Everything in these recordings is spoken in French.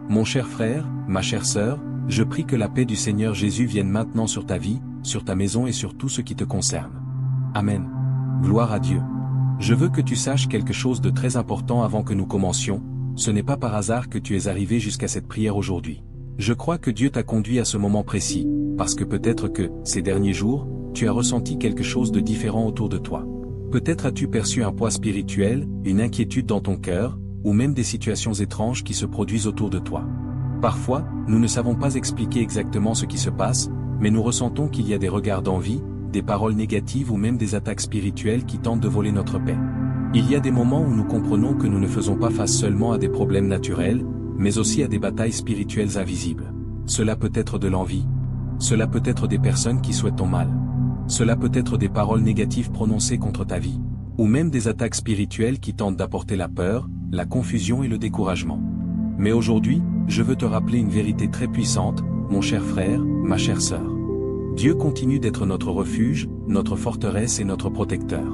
Mon cher frère, ma chère sœur, je prie que la paix du Seigneur Jésus vienne maintenant sur ta vie, sur ta maison et sur tout ce qui te concerne. Amen. Gloire à Dieu. Je veux que tu saches quelque chose de très important avant que nous commencions, ce n'est pas par hasard que tu es arrivé jusqu'à cette prière aujourd'hui. Je crois que Dieu t'a conduit à ce moment précis, parce que peut-être que, ces derniers jours, tu as ressenti quelque chose de différent autour de toi. Peut-être as-tu perçu un poids spirituel, une inquiétude dans ton cœur, ou même des situations étranges qui se produisent autour de toi. Parfois, nous ne savons pas expliquer exactement ce qui se passe, mais nous ressentons qu'il y a des regards d'envie, des paroles négatives ou même des attaques spirituelles qui tentent de voler notre paix. Il y a des moments où nous comprenons que nous ne faisons pas face seulement à des problèmes naturels, mais aussi à des batailles spirituelles invisibles. Cela peut être de l'envie. Cela peut être des personnes qui souhaitent ton mal. Cela peut être des paroles négatives prononcées contre ta vie. Ou même des attaques spirituelles qui tentent d'apporter la peur, la confusion et le découragement. Mais aujourd'hui, je veux te rappeler une vérité très puissante, mon cher frère, ma chère sœur. Dieu continue d'être notre refuge, notre forteresse et notre protecteur.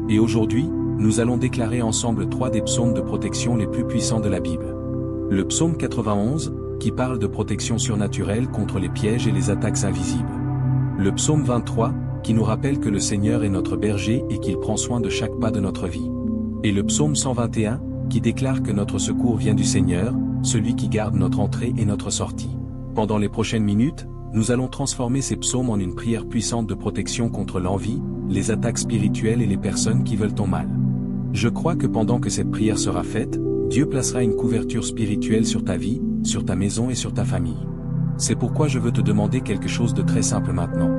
Et aujourd'hui, nous allons déclarer ensemble 3 des psaumes de protection les plus puissants de la Bible. Le psaume 91, qui parle de protection surnaturelle contre les pièges et les attaques invisibles. Le psaume 23, qui nous rappelle que le Seigneur est notre berger et qu'il prend soin de chaque pas de notre vie. Et le psaume 121, qui déclare que notre secours vient du Seigneur, celui qui garde notre entrée et notre sortie. Pendant les prochaines minutes, nous allons transformer ces psaumes en une prière puissante de protection contre l'envie, les attaques spirituelles et les personnes qui veulent ton mal. Je crois que pendant que cette prière sera faite, Dieu placera une couverture spirituelle sur ta vie, sur ta maison et sur ta famille. C'est pourquoi je veux te demander quelque chose de très simple maintenant.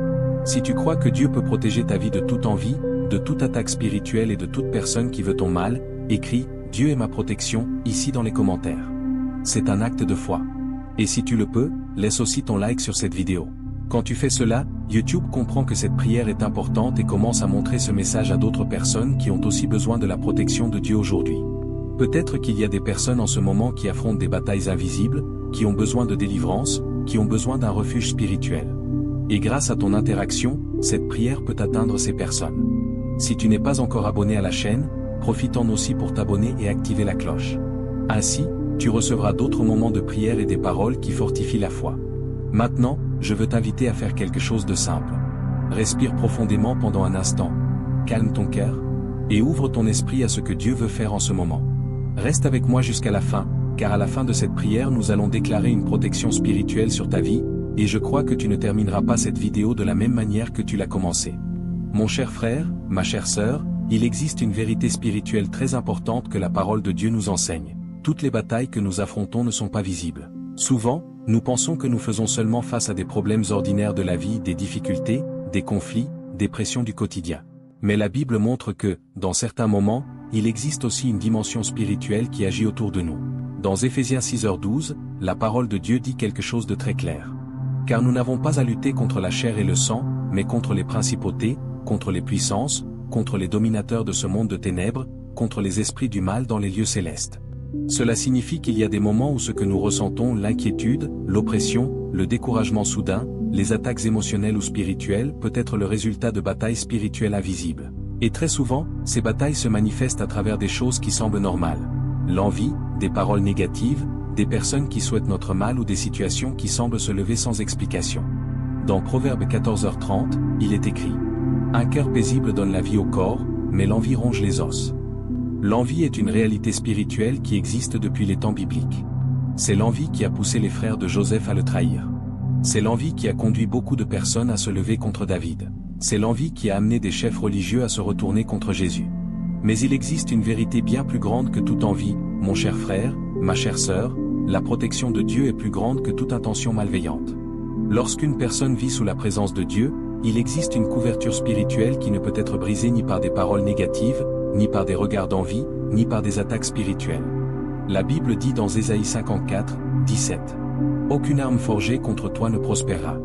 Si tu crois que Dieu peut protéger ta vie de toute envie, de toute attaque spirituelle et de toute personne qui veut ton mal, écris « Dieu est ma protection » ici dans les commentaires. C'est un acte de foi. Et si tu le peux, laisse aussi ton like sur cette vidéo. Quand tu fais cela, YouTube comprend que cette prière est importante et commence à montrer ce message à d'autres personnes qui ont aussi besoin de la protection de Dieu aujourd'hui. Peut-être qu'il y a des personnes en ce moment qui affrontent des batailles invisibles, qui ont besoin de délivrance, qui ont besoin d'un refuge spirituel. Et grâce à ton interaction, cette prière peut atteindre ces personnes. Si tu n'es pas encore abonné à la chaîne, profite-en aussi pour t'abonner et activer la cloche. Ainsi, tu recevras d'autres moments de prière et des paroles qui fortifient la foi. Maintenant, je veux t'inviter à faire quelque chose de simple. Respire profondément pendant un instant. Calme ton cœur. Et ouvre ton esprit à ce que Dieu veut faire en ce moment. Reste avec moi jusqu'à la fin, car à la fin de cette prière nous allons déclarer une protection spirituelle sur ta vie, et je crois que tu ne termineras pas cette vidéo de la même manière que tu l'as commencée. Mon cher frère, ma chère sœur, il existe une vérité spirituelle très importante que la parole de Dieu nous enseigne. Toutes les batailles que nous affrontons ne sont pas visibles. Souvent, nous pensons que nous faisons seulement face à des problèmes ordinaires de la vie, des difficultés, des conflits, des pressions du quotidien. Mais la Bible montre que, dans certains moments, il existe aussi une dimension spirituelle qui agit autour de nous. Dans Éphésiens 6h12, la parole de Dieu dit quelque chose de très clair. Car nous n'avons pas à lutter contre la chair et le sang, mais contre les principautés, contre les puissances, contre les dominateurs de ce monde de ténèbres, contre les esprits du mal dans les lieux célestes. Cela signifie qu'il y a des moments où ce que nous ressentons, l'inquiétude, l'oppression, le découragement soudain, les attaques émotionnelles ou spirituelles peut être le résultat de batailles spirituelles invisibles. Et très souvent, ces batailles se manifestent à travers des choses qui semblent normales. L'envie, des paroles négatives, des personnes qui souhaitent notre mal ou des situations qui semblent se lever sans explication. Dans Proverbe 14h30, il est écrit « Un cœur paisible donne la vie au corps, mais l'envie ronge les os. » L'envie est une réalité spirituelle qui existe depuis les temps bibliques. C'est l'envie qui a poussé les frères de Joseph à le trahir. C'est l'envie qui a conduit beaucoup de personnes à se lever contre David. C'est l'envie qui a amené des chefs religieux à se retourner contre Jésus. Mais il existe une vérité bien plus grande que toute envie, mon cher frère, ma chère sœur, la protection de Dieu est plus grande que toute intention malveillante. Lorsqu'une personne vit sous la présence de Dieu, il existe une couverture spirituelle qui ne peut être brisée ni par des paroles négatives, ni par des regards d'envie, ni par des attaques spirituelles. La Bible dit dans Ésaïe 54, 17. « Aucune arme forgée contre toi ne prospérera. »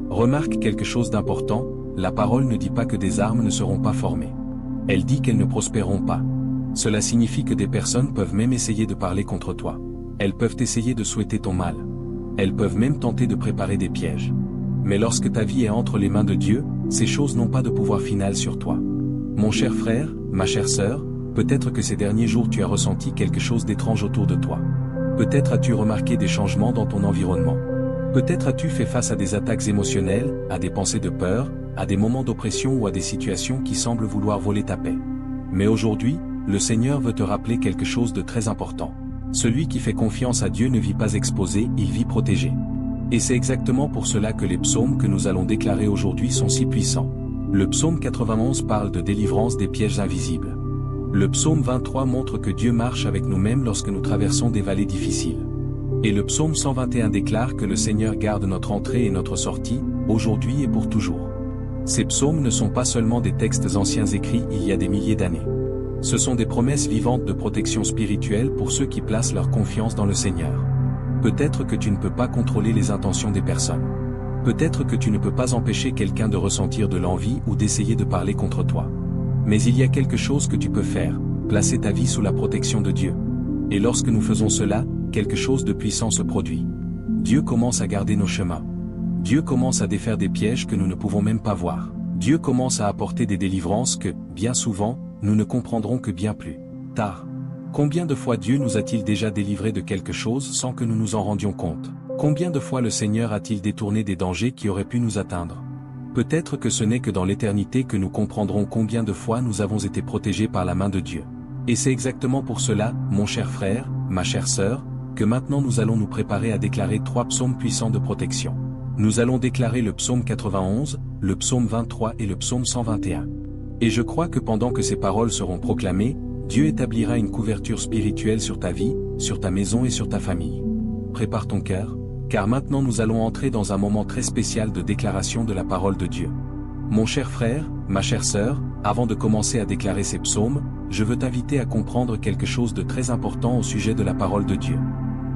Remarque quelque chose d'important, la parole ne dit pas que des armes ne seront pas formées. Elle dit qu'elles ne prospéreront pas. Cela signifie que des personnes peuvent même essayer de parler contre toi. Elles peuvent essayer de souhaiter ton mal. Elles peuvent même tenter de préparer des pièges. Mais lorsque ta vie est entre les mains de Dieu, ces choses n'ont pas de pouvoir final sur toi. Mon cher frère, ma chère sœur, peut-être que ces derniers jours tu as ressenti quelque chose d'étrange autour de toi. Peut-être as-tu remarqué des changements dans ton environnement. Peut-être as-tu fait face à des attaques émotionnelles, à des pensées de peur, à des moments d'oppression ou à des situations qui semblent vouloir voler ta paix. Mais aujourd'hui, le Seigneur veut te rappeler quelque chose de très important. Celui qui fait confiance à Dieu ne vit pas exposé, il vit protégé. Et c'est exactement pour cela que les psaumes que nous allons déclarer aujourd'hui sont si puissants. Le psaume 91 parle de délivrance des pièges invisibles. Le psaume 23 montre que Dieu marche avec nous même lorsque nous traversons des vallées difficiles. Et le psaume 121 déclare que le Seigneur garde notre entrée et notre sortie, aujourd'hui et pour toujours. Ces psaumes ne sont pas seulement des textes anciens écrits il y a des milliers d'années. Ce sont des promesses vivantes de protection spirituelle pour ceux qui placent leur confiance dans le Seigneur. Peut-être que tu ne peux pas contrôler les intentions des personnes. Peut-être que tu ne peux pas empêcher quelqu'un de ressentir de l'envie ou d'essayer de parler contre toi. Mais il y a quelque chose que tu peux faire, placer ta vie sous la protection de Dieu. Et lorsque nous faisons cela, quelque chose de puissant se produit. Dieu commence à garder nos chemins. Dieu commence à défaire des pièges que nous ne pouvons même pas voir. Dieu commence à apporter des délivrances que, bien souvent, nous ne comprendrons que bien plus tard. Combien de fois Dieu nous a-t-il déjà délivrés de quelque chose sans que nous nous en rendions compte? Combien de fois le Seigneur a-t-il détourné des dangers qui auraient pu nous atteindre? Peut-être que ce n'est que dans l'éternité que nous comprendrons combien de fois nous avons été protégés par la main de Dieu. Et c'est exactement pour cela, mon cher frère, ma chère sœur, que maintenant nous allons nous préparer à déclarer 3 psaumes puissants de protection. Nous allons déclarer le psaume 91, le psaume 23 et le psaume 121. Et je crois que pendant que ces paroles seront proclamées, Dieu établira une couverture spirituelle sur ta vie, sur ta maison et sur ta famille. Prépare ton cœur, car maintenant nous allons entrer dans un moment très spécial de déclaration de la parole de Dieu. Mon cher frère, ma chère sœur, avant de commencer à déclarer ces psaumes, je veux t'inviter à comprendre quelque chose de très important au sujet de la parole de Dieu.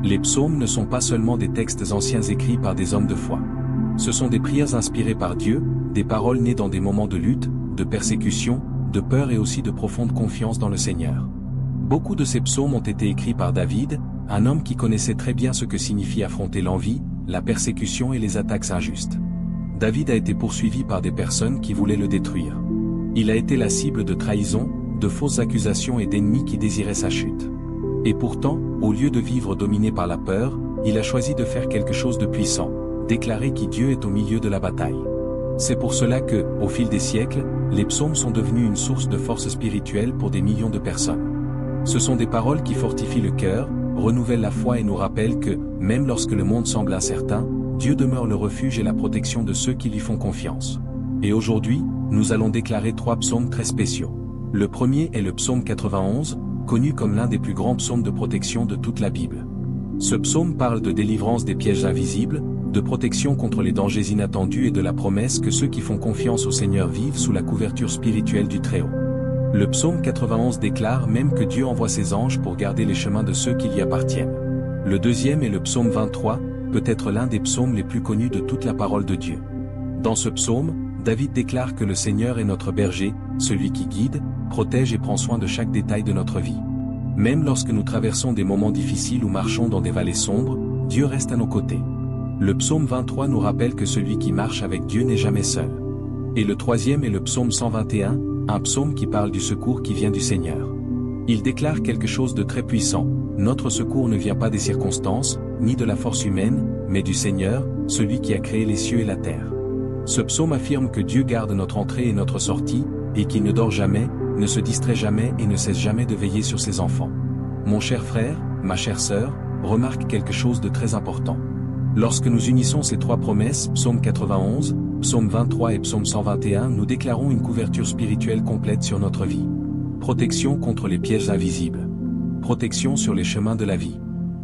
Les psaumes ne sont pas seulement des textes anciens écrits par des hommes de foi. Ce sont des prières inspirées par Dieu, des paroles nées dans des moments de lutte, de persécution, de peur et aussi de profonde confiance dans le Seigneur. Beaucoup de ces psaumes ont été écrits par David, un homme qui connaissait très bien ce que signifie affronter l'envie, la persécution et les attaques injustes. David a été poursuivi par des personnes qui voulaient le détruire. Il a été la cible de trahison, de fausses accusations et d'ennemis qui désiraient sa chute. Et pourtant, au lieu de vivre dominé par la peur, il a choisi de faire quelque chose de puissant, déclarer qui Dieu est au milieu de la bataille. C'est pour cela que, au fil des siècles, les psaumes sont devenus une source de force spirituelle pour des millions de personnes. Ce sont des paroles qui fortifient le cœur, renouvellent la foi et nous rappellent que, même lorsque le monde semble incertain, Dieu demeure le refuge et la protection de ceux qui lui font confiance. Et aujourd'hui, nous allons déclarer 3 psaumes très spéciaux. Le premier est le psaume 91, connu comme l'un des plus grands psaumes de protection de toute la Bible. Ce psaume parle de délivrance des pièges invisibles, de protection contre les dangers inattendus et de la promesse que ceux qui font confiance au Seigneur vivent sous la couverture spirituelle du Très-Haut. Le psaume 91 déclare même que Dieu envoie ses anges pour garder les chemins de ceux qui y appartiennent. Le deuxième est le psaume 23, peut-être l'un des psaumes les plus connus de toute la parole de Dieu. Dans ce psaume, David déclare que le Seigneur est notre berger, celui qui guide, protège et prend soin de chaque détail de notre vie. Même lorsque nous traversons des moments difficiles ou marchons dans des vallées sombres, Dieu reste à nos côtés. Le psaume 23 nous rappelle que celui qui marche avec Dieu n'est jamais seul. Et le troisième est le psaume 121, un psaume qui parle du secours qui vient du Seigneur. Il déclare quelque chose de très puissant, notre secours ne vient pas des circonstances, ni de la force humaine, mais du Seigneur, celui qui a créé les cieux et la terre. Ce psaume affirme que Dieu garde notre entrée et notre sortie, et qu'il ne dort jamais, ne se distrait jamais et ne cesse jamais de veiller sur ses enfants. Mon cher frère, ma chère sœur, remarque quelque chose de très important. Lorsque nous unissons ces 3 promesses, psaume 91, psaume 23 et psaume 121, nous déclarons une couverture spirituelle complète sur notre vie. Protection contre les pièges invisibles. Protection sur les chemins de la vie.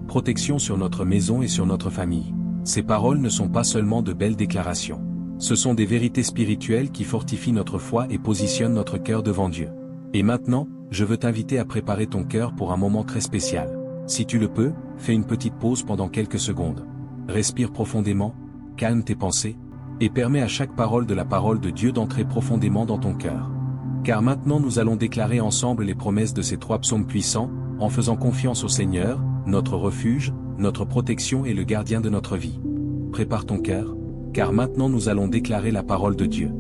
Protection sur notre maison et sur notre famille. Ces paroles ne sont pas seulement de belles déclarations. Ce sont des vérités spirituelles qui fortifient notre foi et positionnent notre cœur devant Dieu. Et maintenant, je veux t'inviter à préparer ton cœur pour un moment très spécial. Si tu le peux, fais une petite pause pendant quelques secondes. Respire profondément, calme tes pensées, et permets à chaque parole de la parole de Dieu d'entrer profondément dans ton cœur. Car maintenant nous allons déclarer ensemble les promesses de ces 3 psaumes puissants, en faisant confiance au Seigneur, notre refuge, notre protection et le gardien de notre vie. Prépare ton cœur, car maintenant nous allons déclarer la parole de Dieu.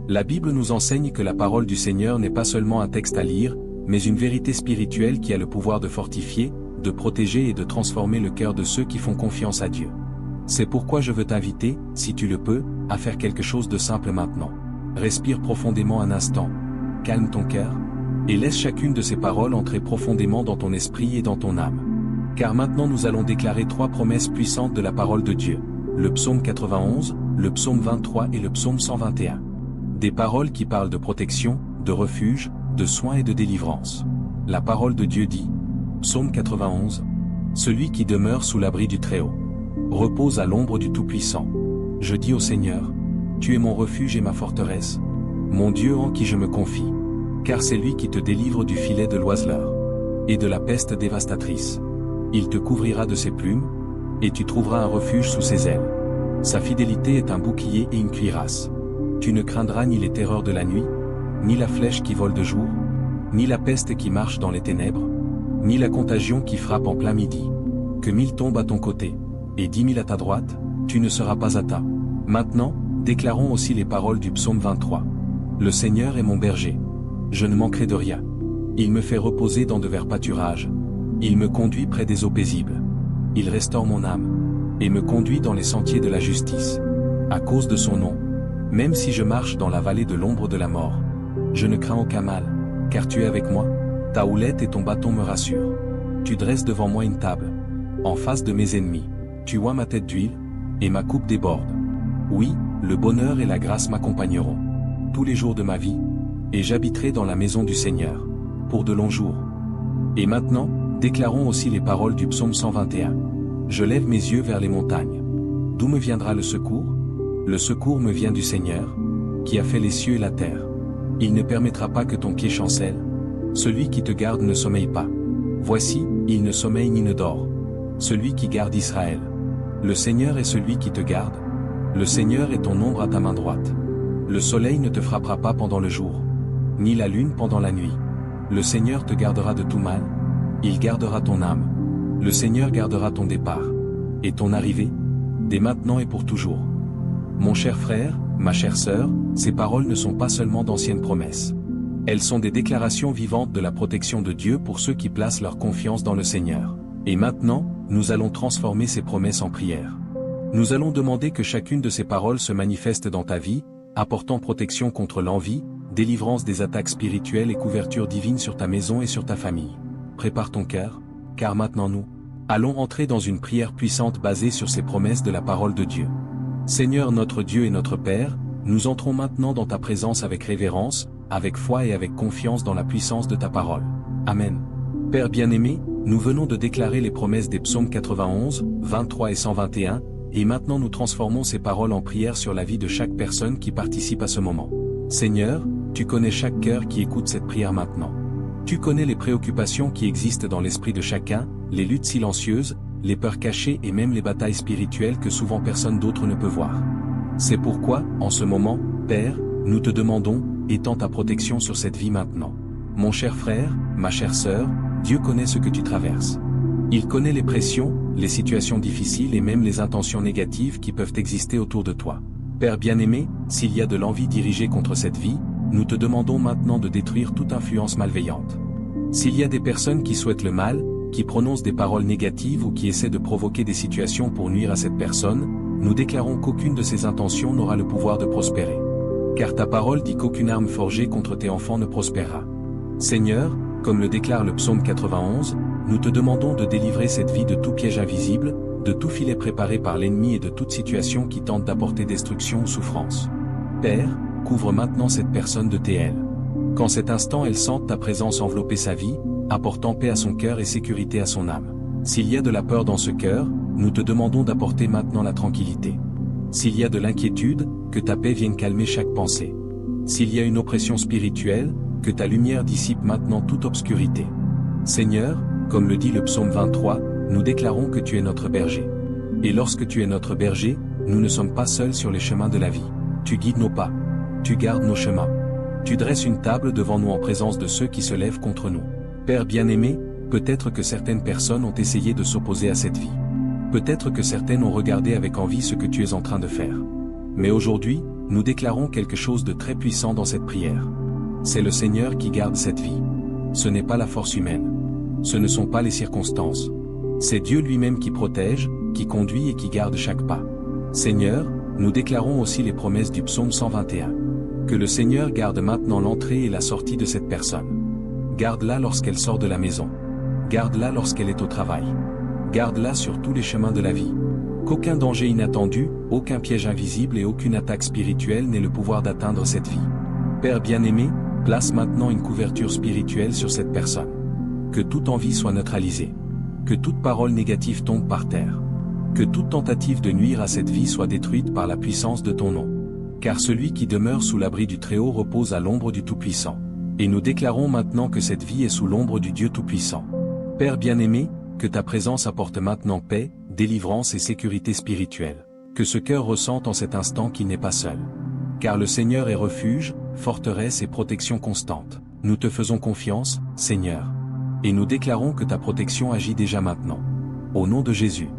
La Bible nous enseigne que la parole du Seigneur n'est pas seulement un texte à lire, mais une vérité spirituelle qui a le pouvoir de fortifier, de protéger et de transformer le cœur de ceux qui font confiance à Dieu. C'est pourquoi je veux t'inviter, si tu le peux, à faire quelque chose de simple maintenant. Respire profondément un instant, calme ton cœur, et laisse chacune de ces paroles entrer profondément dans ton esprit et dans ton âme. Car maintenant nous allons déclarer 3 promesses puissantes de la parole de Dieu, le psaume 91, le psaume 23 et le psaume 121. Des paroles qui parlent de protection, de refuge, de soins et de délivrance. La parole de Dieu dit, psaume 91, « Celui qui demeure sous l'abri du Très-Haut repose à l'ombre du Tout-Puissant. Je dis au Seigneur, tu es mon refuge et ma forteresse, mon Dieu en qui je me confie, car c'est lui qui te délivre du filet de l'oiseleur et de la peste dévastatrice. Il te couvrira de ses plumes, et tu trouveras un refuge sous ses ailes. Sa fidélité est un bouclier et une cuirasse. Tu ne craindras ni les terreurs de la nuit, ni la flèche qui vole de jour, ni la peste qui marche dans les ténèbres, ni la contagion qui frappe en plein midi. Que 1000 tombent à ton côté, et 10 000 à ta droite, tu ne seras pas atteint. » Maintenant, déclarons aussi les paroles du psaume 23. « Le Seigneur est mon berger. Je ne manquerai de rien. Il me fait reposer dans de verts pâturages. Il me conduit près des eaux paisibles. Il restaure mon âme, et me conduit dans les sentiers de la justice. À cause de son nom, même si je marche dans la vallée de l'ombre de la mort, je ne crains aucun mal, car tu es avec moi. Ta houlette et ton bâton me rassurent. Tu dresses devant moi une table, en face de mes ennemis. Tu oins ma tête d'huile, et ma coupe déborde. Oui, le bonheur et la grâce m'accompagneront tous les jours de ma vie, et j'habiterai dans la maison du Seigneur pour de longs jours. » Et maintenant, déclarons aussi les paroles du psaume 121. « Je lève mes yeux vers les montagnes. D'où me viendra le secours? Le secours me vient du Seigneur, qui a fait les cieux et la terre. Il ne permettra pas que ton pied chancelle. Celui qui te garde ne sommeille pas. Voici, il ne sommeille ni ne dort. Celui qui garde Israël. Le Seigneur est celui qui te garde. Le Seigneur est ton ombre à ta main droite. Le soleil ne te frappera pas pendant le jour, ni la lune pendant la nuit. Le Seigneur te gardera de tout mal. Il gardera ton âme. Le Seigneur gardera ton départ et ton arrivée, dès maintenant et pour toujours. » Mon cher frère, ma chère sœur, ces paroles ne sont pas seulement d'anciennes promesses. Elles sont des déclarations vivantes de la protection de Dieu pour ceux qui placent leur confiance dans le Seigneur. Et maintenant, nous allons transformer ces promesses en prière. Nous allons demander que chacune de ces paroles se manifeste dans ta vie, apportant protection contre l'envie, délivrance des attaques spirituelles et couverture divine sur ta maison et sur ta famille. Prépare ton cœur, car maintenant nous allons entrer dans une prière puissante basée sur ces promesses de la parole de Dieu. Seigneur notre Dieu et notre Père, nous entrons maintenant dans ta présence avec révérence, avec foi et avec confiance dans la puissance de ta parole. Amen. Père bien-aimé, nous venons de déclarer les promesses des psaumes 91, 23 et 121, et maintenant nous transformons ces paroles en prière sur la vie de chaque personne qui participe à ce moment. Seigneur, tu connais chaque cœur qui écoute cette prière maintenant. Tu connais les préoccupations qui existent dans l'esprit de chacun, les luttes silencieuses, les peurs cachées et même les batailles spirituelles que souvent personne d'autre ne peut voir. C'est pourquoi, en ce moment, Père, nous te demandons, étends ta protection sur cette vie maintenant. Mon cher frère, ma chère sœur, Dieu connaît ce que tu traverses. Il connaît les pressions, les situations difficiles et même les intentions négatives qui peuvent exister autour de toi. Père bien-aimé, s'il y a de l'envie dirigée contre cette vie, nous te demandons maintenant de détruire toute influence malveillante. S'il y a des personnes qui souhaitent le mal, qui prononcent des paroles négatives ou qui essaient de provoquer des situations pour nuire à cette personne, nous déclarons qu'aucune de ces intentions n'aura le pouvoir de prospérer. Car ta parole dit qu'aucune arme forgée contre tes enfants ne prospérera. Seigneur, comme le déclare le psaume 91, nous te demandons de délivrer cette vie de tout piège invisible, de tout filet préparé par l'ennemi et de toute situation qui tente d'apporter destruction ou souffrance. Père, couvre maintenant cette personne de tes ailes. Qu'en cet instant elle sente ta présence envelopper sa vie, apportant paix à son cœur et sécurité à son âme. S'il y a de la peur dans ce cœur, nous te demandons d'apporter maintenant la tranquillité. S'il y a de l'inquiétude, que ta paix vienne calmer chaque pensée. S'il y a une oppression spirituelle, que ta lumière dissipe maintenant toute obscurité. Seigneur, comme le dit le psaume 23, nous déclarons que tu es notre berger. Et lorsque tu es notre berger, nous ne sommes pas seuls sur les chemins de la vie. Tu guides nos pas. Tu gardes nos chemins. Tu dresses une table devant nous en présence de ceux qui se lèvent contre nous. Père bien-aimé, peut-être que certaines personnes ont essayé de s'opposer à cette vie. Peut-être que certaines ont regardé avec envie ce que tu es en train de faire. Mais aujourd'hui, nous déclarons quelque chose de très puissant dans cette prière. C'est le Seigneur qui garde cette vie. Ce n'est pas la force humaine. ce ne sont pas les circonstances. C'est Dieu lui-même qui protège, qui conduit et qui garde chaque pas. Seigneur, nous déclarons aussi les promesses du psaume 121. Que le Seigneur garde maintenant l'entrée et la sortie de cette personne. Garde-la lorsqu'elle sort de la maison. Garde-la lorsqu'elle est au travail. Garde-la sur tous les chemins de la vie. Qu'aucun danger inattendu, aucun piège invisible et aucune attaque spirituelle n'ait le pouvoir d'atteindre cette vie. Père bien-aimé, place maintenant une couverture spirituelle sur cette personne. Que toute envie soit neutralisée. Que toute parole négative tombe par terre. Que toute tentative de nuire à cette vie soit détruite par la puissance de ton nom. Car celui qui demeure sous l'abri du Très-Haut repose à l'ombre du Tout-Puissant. Et nous déclarons maintenant que cette vie est sous l'ombre du Dieu Tout-Puissant. Père bien-aimé, que ta présence apporte maintenant paix, délivrance et sécurité spirituelle. Que ce cœur ressente en cet instant qu'il n'est pas seul. Car le Seigneur est refuge, forteresse et protection constante. Nous te faisons confiance, Seigneur. Et nous déclarons que ta protection agit déjà maintenant. Au nom de Jésus.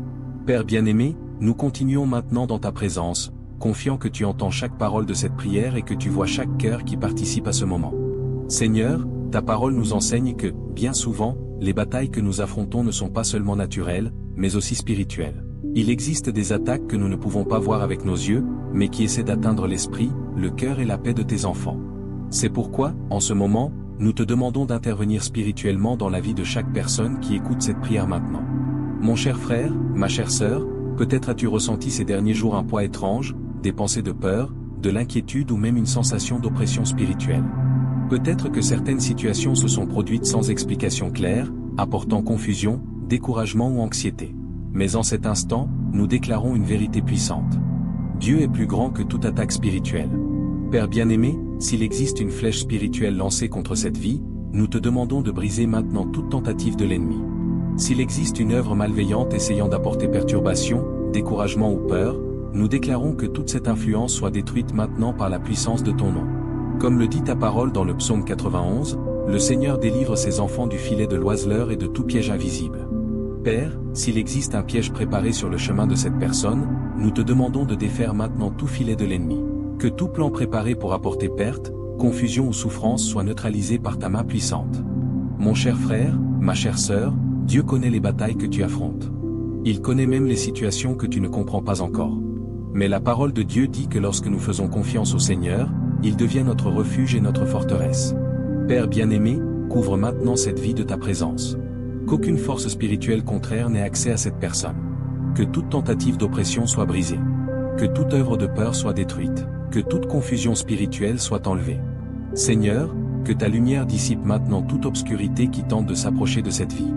Père bien-aimé, nous continuons maintenant dans ta présence, confiant que tu entends chaque parole de cette prière et que tu vois chaque cœur qui participe à ce moment. Seigneur, ta parole nous enseigne que, bien souvent, les batailles que nous affrontons ne sont pas seulement naturelles, mais aussi spirituelles. Il existe des attaques que nous ne pouvons pas voir avec nos yeux, mais qui essaient d'atteindre l'esprit, le cœur et la paix de tes enfants. C'est pourquoi, en ce moment, nous te demandons d'intervenir spirituellement dans la vie de chaque personne qui écoute cette prière maintenant. Mon cher frère, ma chère sœur, peut-être as-tu ressenti ces derniers jours un poids étrange, des pensées de peur, de l'inquiétude ou même une sensation d'oppression spirituelle. Peut-être que certaines situations se sont produites sans explication claire, apportant confusion, découragement ou anxiété. Mais en cet instant, nous déclarons une vérité puissante. Dieu est plus grand que toute attaque spirituelle. Père bien-aimé, s'il existe une flèche spirituelle lancée contre cette vie, nous te demandons de briser maintenant toute tentative de l'ennemi. S'il existe une œuvre malveillante essayant d'apporter perturbation, découragement ou peur, nous déclarons que toute cette influence soit détruite maintenant par la puissance de ton nom. Comme le dit ta parole dans le psaume 91, le Seigneur délivre ses enfants du filet de l'oiseleur et de tout piège invisible. Père, s'il existe un piège préparé sur le chemin de cette personne, nous te demandons de défaire maintenant tout filet de l'ennemi. Que tout plan préparé pour apporter perte, confusion ou souffrance soit neutralisé par ta main puissante. Mon cher frère, ma chère sœur, Dieu connaît les batailles que tu affrontes. Il connaît même les situations que tu ne comprends pas encore. Mais la parole de Dieu dit que lorsque nous faisons confiance au Seigneur, il devient notre refuge et notre forteresse. Père bien-aimé, couvre maintenant cette vie de ta présence. Qu'aucune force spirituelle contraire n'ait accès à cette personne. Que toute tentative d'oppression soit brisée. Que toute œuvre de peur soit détruite. Que toute confusion spirituelle soit enlevée. Seigneur, que ta lumière dissipe maintenant toute obscurité qui tente de s'approcher de cette vie.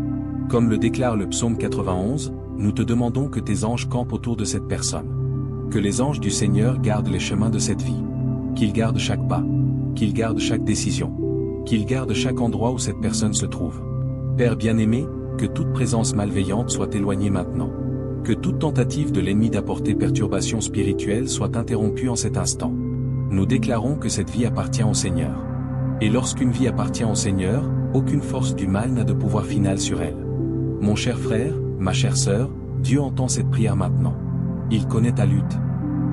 Comme le déclare le psaume 91, nous te demandons que tes anges campent autour de cette personne. Que les anges du Seigneur gardent les chemins de cette vie. Qu'ils gardent chaque pas. Qu'ils gardent chaque décision. Qu'ils gardent chaque endroit où cette personne se trouve. Père bien-aimé, que toute présence malveillante soit éloignée maintenant. Que toute tentative de l'ennemi d'apporter perturbation spirituelle soit interrompue en cet instant. Nous déclarons que cette vie appartient au Seigneur. Et lorsqu'une vie appartient au Seigneur, aucune force du mal n'a de pouvoir final sur elle. Mon cher frère, ma chère sœur, Dieu entend cette prière maintenant. Il connaît ta lutte.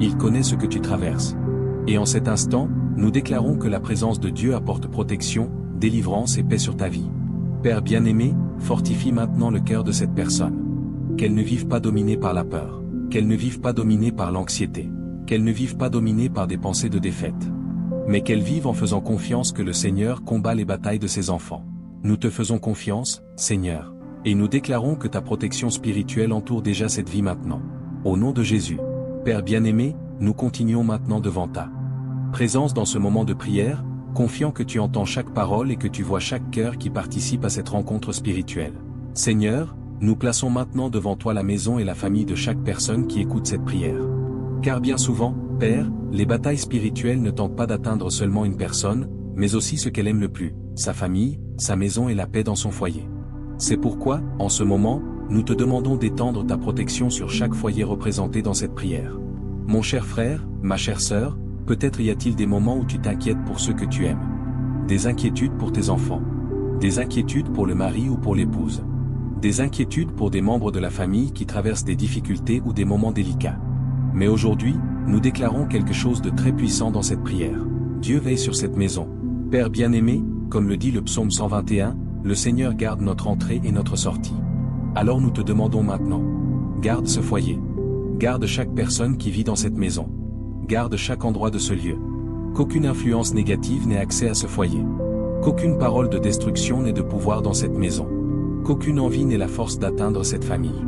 Il connaît ce que tu traverses. Et en cet instant, nous déclarons que la présence de Dieu apporte protection, délivrance et paix sur ta vie. Père bien-aimé, fortifie maintenant le cœur de cette personne. Qu'elle ne vive pas dominée par la peur. Qu'elle ne vive pas dominée par l'anxiété. Qu'elle ne vive pas dominée par des pensées de défaite. Mais qu'elle vive en faisant confiance que le Seigneur combat les batailles de ses enfants. Nous te faisons confiance, Seigneur. Et nous déclarons que ta protection spirituelle entoure déjà cette vie maintenant. Au nom de Jésus. Père bien-aimé, nous continuons maintenant devant ta présence dans ce moment de prière, confiant que tu entends chaque parole et que tu vois chaque cœur qui participe à cette rencontre spirituelle. Seigneur, nous plaçons maintenant devant toi la maison et la famille de chaque personne qui écoute cette prière. Car bien souvent, Père, les batailles spirituelles ne tentent pas d'atteindre seulement une personne, mais aussi ce qu'elle aime le plus, sa famille, sa maison et la paix dans son foyer. C'est pourquoi, en ce moment, nous te demandons d'étendre ta protection sur chaque foyer représenté dans cette prière. Mon cher frère, ma chère sœur, peut-être y a-t-il des moments où tu t'inquiètes pour ceux que tu aimes. Des inquiétudes pour tes enfants. Des inquiétudes pour le mari ou pour l'épouse. Des inquiétudes pour des membres de la famille qui traversent des difficultés ou des moments délicats. Mais aujourd'hui, nous déclarons quelque chose de très puissant dans cette prière. Dieu veille sur cette maison. Père bien-aimé, comme le dit le psaume 121, le Seigneur garde notre entrée et notre sortie. Alors nous te demandons maintenant. Garde ce foyer. Garde chaque personne qui vit dans cette maison. Garde chaque endroit de ce lieu. Qu'aucune influence négative n'ait accès à ce foyer. Qu'aucune parole de destruction n'ait de pouvoir dans cette maison. Qu'aucune envie n'ait la force d'atteindre cette famille.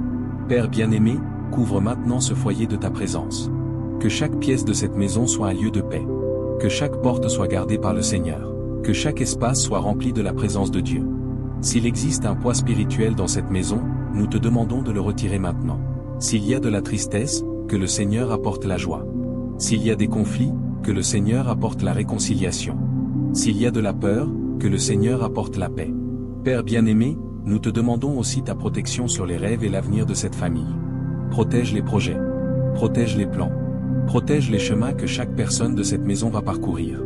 Père bien-aimé, couvre maintenant ce foyer de ta présence. Que chaque pièce de cette maison soit un lieu de paix. Que chaque porte soit gardée par le Seigneur. Que chaque espace soit rempli de la présence de Dieu. S'il existe un poids spirituel dans cette maison, nous te demandons de le retirer maintenant. S'il y a de la tristesse, que le Seigneur apporte la joie. S'il y a des conflits, que le Seigneur apporte la réconciliation. S'il y a de la peur, que le Seigneur apporte la paix. Père bien-aimé, nous te demandons aussi ta protection sur les rêves et l'avenir de cette famille. Protège les projets. Protège les plans. Protège les chemins que chaque personne de cette maison va parcourir.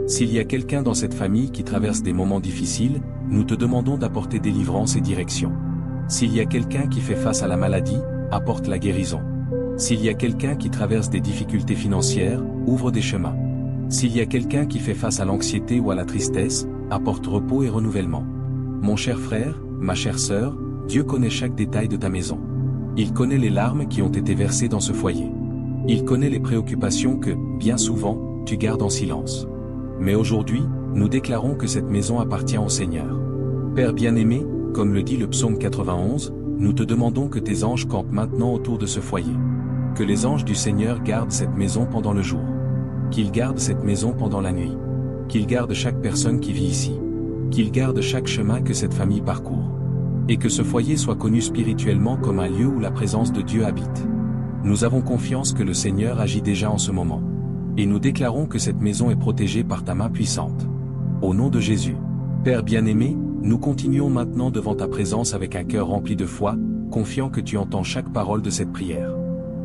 S'il y a quelqu'un dans cette famille qui traverse des moments difficiles, nous te demandons d'apporter délivrance et direction. S'il y a quelqu'un qui fait face à la maladie, apporte la guérison. S'il y a quelqu'un qui traverse des difficultés financières, ouvre des chemins. S'il y a quelqu'un qui fait face à l'anxiété ou à la tristesse, apporte repos et renouvellement. Mon cher frère, ma chère sœur, Dieu connaît chaque détail de ta maison. Il connaît les larmes qui ont été versées dans ce foyer. Il connaît les préoccupations que, bien souvent, tu gardes en silence. Mais aujourd'hui, nous déclarons que cette maison appartient au Seigneur. Père bien-aimé, comme le dit le psaume 91, nous te demandons que tes anges campent maintenant autour de ce foyer. Que les anges du Seigneur gardent cette maison pendant le jour. Qu'ils gardent cette maison pendant la nuit. Qu'ils gardent chaque personne qui vit ici. Qu'ils gardent chaque chemin que cette famille parcourt. Et que ce foyer soit connu spirituellement comme un lieu où la présence de Dieu habite. Nous avons confiance que le Seigneur agit déjà en ce moment. Et nous déclarons que cette maison est protégée par ta main puissante. Au nom de Jésus. Père bien-aimé, nous continuons maintenant devant ta présence avec un cœur rempli de foi, confiant que tu entends chaque parole de cette prière.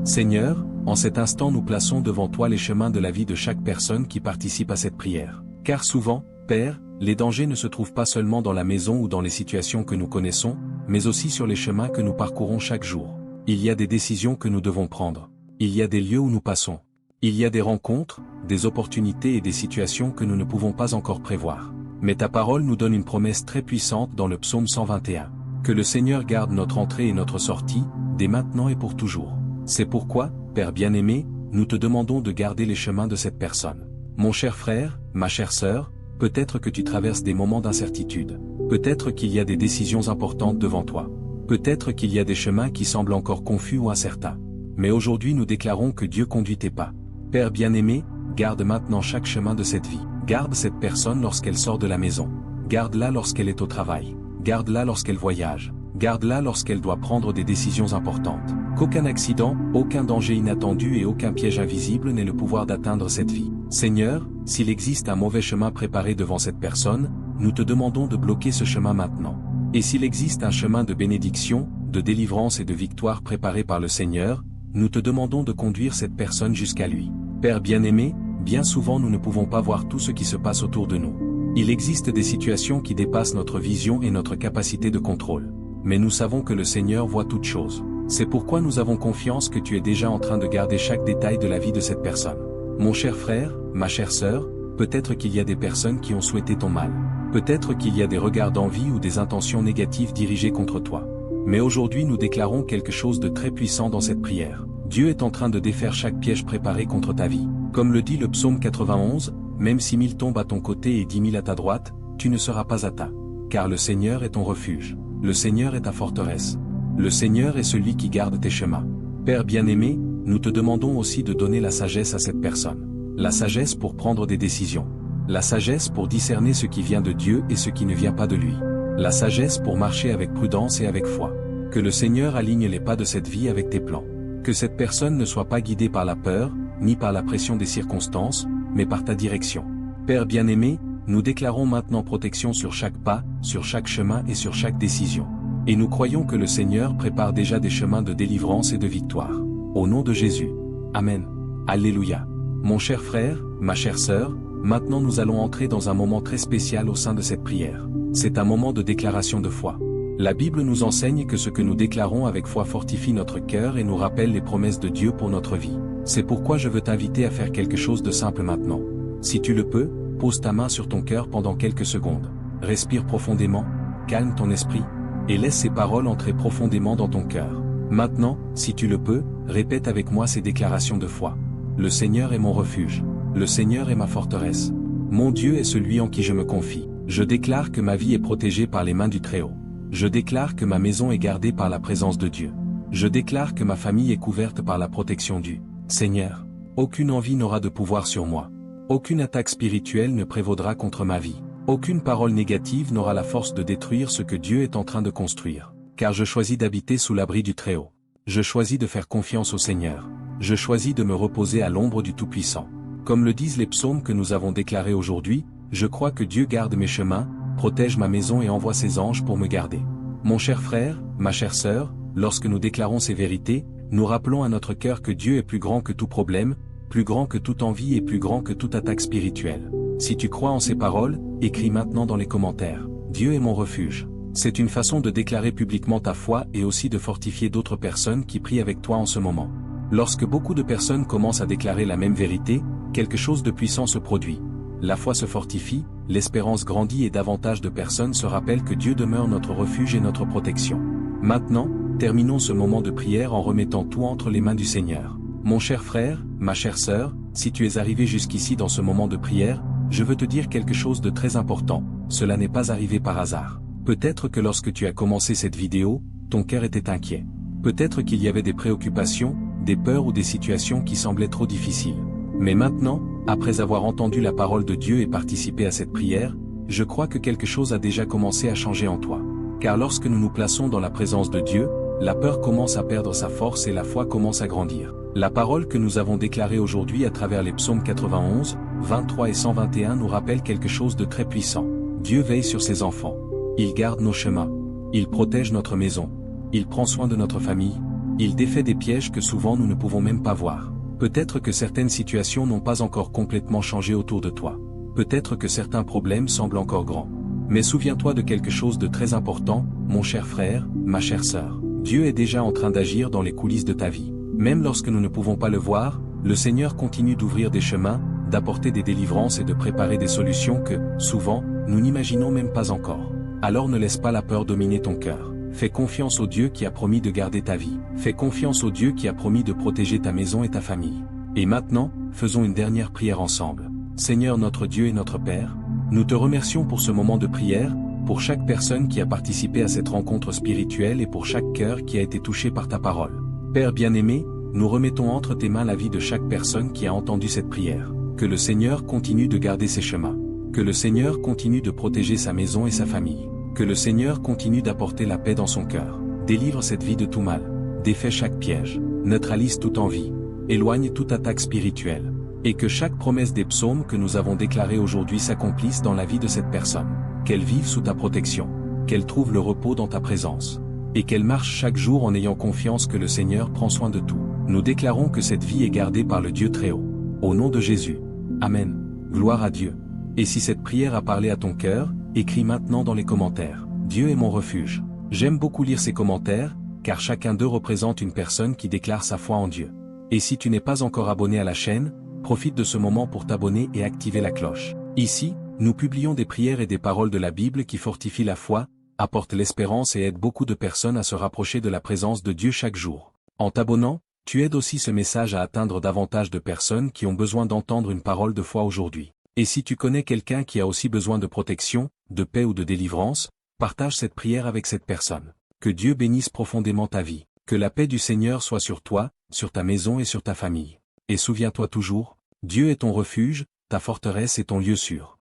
Seigneur, en cet instant nous plaçons devant toi les chemins de la vie de chaque personne qui participe à cette prière. Car souvent, Père, les dangers ne se trouvent pas seulement dans la maison ou dans les situations que nous connaissons, mais aussi sur les chemins que nous parcourons chaque jour. Il y a des décisions que nous devons prendre. Il y a des lieux où nous passons. Il y a des rencontres, des opportunités et des situations que nous ne pouvons pas encore prévoir. Mais ta parole nous donne une promesse très puissante dans le psaume 121. Que le Seigneur garde notre entrée et notre sortie, dès maintenant et pour toujours. C'est pourquoi, Père bien-aimé, nous te demandons de garder les chemins de cette personne. Mon cher frère, ma chère sœur, peut-être que tu traverses des moments d'incertitude. Peut-être qu'il y a des décisions importantes devant toi. Peut-être qu'il y a des chemins qui semblent encore confus ou incertains. Mais aujourd'hui nous déclarons que Dieu conduit tes pas. Père bien-aimé, garde maintenant chaque chemin de cette vie. Garde cette personne lorsqu'elle sort de la maison. Garde-la lorsqu'elle est au travail. Garde-la lorsqu'elle voyage. Garde-la lorsqu'elle doit prendre des décisions importantes. Qu'aucun accident, aucun danger inattendu et aucun piège invisible n'ait le pouvoir d'atteindre cette vie. Seigneur, s'il existe un mauvais chemin préparé devant cette personne, nous te demandons de bloquer ce chemin maintenant. Et s'il existe un chemin de bénédiction, de délivrance et de victoire préparé par le Seigneur, nous te demandons de conduire cette personne jusqu'à lui. Père bien-aimé, bien souvent nous ne pouvons pas voir tout ce qui se passe autour de nous. Il existe des situations qui dépassent notre vision et notre capacité de contrôle. Mais nous savons que le Seigneur voit toutes choses. C'est pourquoi nous avons confiance que tu es déjà en train de garder chaque détail de la vie de cette personne. Mon cher frère, ma chère sœur, peut-être qu'il y a des personnes qui ont souhaité ton mal. Peut-être qu'il y a des regards d'envie ou des intentions négatives dirigées contre toi. Mais aujourd'hui nous déclarons quelque chose de très puissant dans cette prière. Dieu est en train de défaire chaque piège préparé contre ta vie. Comme le dit le psaume 91, même si 1000 tombent à ton côté et 10 000 à ta droite, tu ne seras pas atteint. Car le Seigneur est ton refuge. Le Seigneur est ta forteresse. Le Seigneur est celui qui garde tes chemins. Père bien-aimé, nous te demandons aussi de donner la sagesse à cette personne. La sagesse pour prendre des décisions. La sagesse pour discerner ce qui vient de Dieu et ce qui ne vient pas de lui. La sagesse pour marcher avec prudence et avec foi. Que le Seigneur aligne les pas de cette vie avec tes plans. Que cette personne ne soit pas guidée par la peur, ni par la pression des circonstances, mais par ta direction. Père bien-aimé, nous déclarons maintenant protection sur chaque pas, sur chaque chemin et sur chaque décision. Et nous croyons que le Seigneur prépare déjà des chemins de délivrance et de victoire. Au nom de Jésus. Amen. Alléluia. Mon cher frère, ma chère sœur, maintenant nous allons entrer dans un moment très spécial au sein de cette prière. C'est un moment de déclaration de foi. La Bible nous enseigne que ce que nous déclarons avec foi fortifie notre cœur et nous rappelle les promesses de Dieu pour notre vie. C'est pourquoi je veux t'inviter à faire quelque chose de simple maintenant. Si tu le peux, pose ta main sur ton cœur pendant quelques secondes. Respire profondément, calme ton esprit, et laisse ces paroles entrer profondément dans ton cœur. Maintenant, si tu le peux, répète avec moi ces déclarations de foi. Le Seigneur est mon refuge. Le Seigneur est ma forteresse. Mon Dieu est celui en qui je me confie. Je déclare que ma vie est protégée par les mains du Très-Haut. Je déclare que ma maison est gardée par la présence de Dieu. Je déclare que ma famille est couverte par la protection du Seigneur. Aucune envie n'aura de pouvoir sur moi. Aucune attaque spirituelle ne prévaudra contre ma vie. Aucune parole négative n'aura la force de détruire ce que Dieu est en train de construire. Car je choisis d'habiter sous l'abri du Très-Haut. Je choisis de faire confiance au Seigneur. Je choisis de me reposer à l'ombre du Tout-Puissant. Comme le disent les psaumes que nous avons déclarés aujourd'hui, je crois que Dieu garde mes chemins, protège ma maison et envoie ses anges pour me garder. Mon cher frère, ma chère sœur, lorsque nous déclarons ces vérités, nous rappelons à notre cœur que Dieu est plus grand que tout problème, plus grand que toute envie et plus grand que toute attaque spirituelle. Si tu crois en ces paroles, écris maintenant dans les commentaires. Dieu est mon refuge. C'est une façon de déclarer publiquement ta foi et aussi de fortifier d'autres personnes qui prient avec toi en ce moment. Lorsque beaucoup de personnes commencent à déclarer la même vérité, quelque chose de puissant se produit. La foi se fortifie, l'espérance grandit et davantage de personnes se rappellent que Dieu demeure notre refuge et notre protection. Maintenant, terminons ce moment de prière en remettant tout entre les mains du Seigneur. Mon cher frère, ma chère sœur, si tu es arrivé jusqu'ici dans ce moment de prière, je veux te dire quelque chose de très important, cela n'est pas arrivé par hasard. Peut-être que lorsque tu as commencé cette vidéo, ton cœur était inquiet. Peut-être qu'il y avait des préoccupations, des peurs ou des situations qui semblaient trop difficiles. Mais maintenant, après avoir entendu la parole de Dieu et participé à cette prière, je crois que quelque chose a déjà commencé à changer en toi. Car lorsque nous nous plaçons dans la présence de Dieu, la peur commence à perdre sa force et la foi commence à grandir. La parole que nous avons déclarée aujourd'hui à travers les psaumes 91, 23 et 121 nous rappelle quelque chose de très puissant. Dieu veille sur ses enfants. Il garde nos chemins. Il protège notre maison. Il prend soin de notre famille. Il défait des pièges que souvent nous ne pouvons même pas voir. Peut-être que certaines situations n'ont pas encore complètement changé autour de toi. Peut-être que certains problèmes semblent encore grands. Mais souviens-toi de quelque chose de très important, mon cher frère, ma chère sœur. Dieu est déjà en train d'agir dans les coulisses de ta vie. Même lorsque nous ne pouvons pas le voir, le Seigneur continue d'ouvrir des chemins, d'apporter des délivrances et de préparer des solutions que, souvent, nous n'imaginons même pas encore. Alors ne laisse pas la peur dominer ton cœur. Fais confiance au Dieu qui a promis de garder ta vie. Fais confiance au Dieu qui a promis de protéger ta maison et ta famille. Et maintenant, faisons une dernière prière ensemble. Seigneur notre Dieu et notre Père, nous te remercions pour ce moment de prière, pour chaque personne qui a participé à cette rencontre spirituelle et pour chaque cœur qui a été touché par ta parole. Père bien-aimé, nous remettons entre tes mains la vie de chaque personne qui a entendu cette prière. Que le Seigneur continue de garder ses chemins. Que le Seigneur continue de protéger sa maison et sa famille. Que le Seigneur continue d'apporter la paix dans son cœur. Délivre cette vie de tout mal. Défait chaque piège. Neutralise toute envie. Éloigne toute attaque spirituelle. Et que chaque promesse des psaumes que nous avons déclarée aujourd'hui s'accomplisse dans la vie de cette personne. Qu'elle vive sous ta protection. Qu'elle trouve le repos dans ta présence. Et qu'elle marche chaque jour en ayant confiance que le Seigneur prend soin de tout. Nous déclarons que cette vie est gardée par le Dieu Très-Haut. Au nom de Jésus. Amen. Gloire à Dieu. Et si cette prière a parlé à ton cœur, écris maintenant dans les commentaires. Dieu est mon refuge. J'aime beaucoup lire ces commentaires, car chacun d'eux représente une personne qui déclare sa foi en Dieu. Et si tu n'es pas encore abonné à la chaîne, profite de ce moment pour t'abonner et activer la cloche. Ici, nous publions des prières et des paroles de la Bible qui fortifient la foi, apportent l'espérance et aident beaucoup de personnes à se rapprocher de la présence de Dieu chaque jour. En t'abonnant, tu aides aussi ce message à atteindre davantage de personnes qui ont besoin d'entendre une parole de foi aujourd'hui. Et si tu connais quelqu'un qui a aussi besoin de protection, de paix ou de délivrance, partage cette prière avec cette personne. Que Dieu bénisse profondément ta vie. Que la paix du Seigneur soit sur toi, sur ta maison et sur ta famille. Et souviens-toi toujours, Dieu est ton refuge, ta forteresse et ton lieu sûr.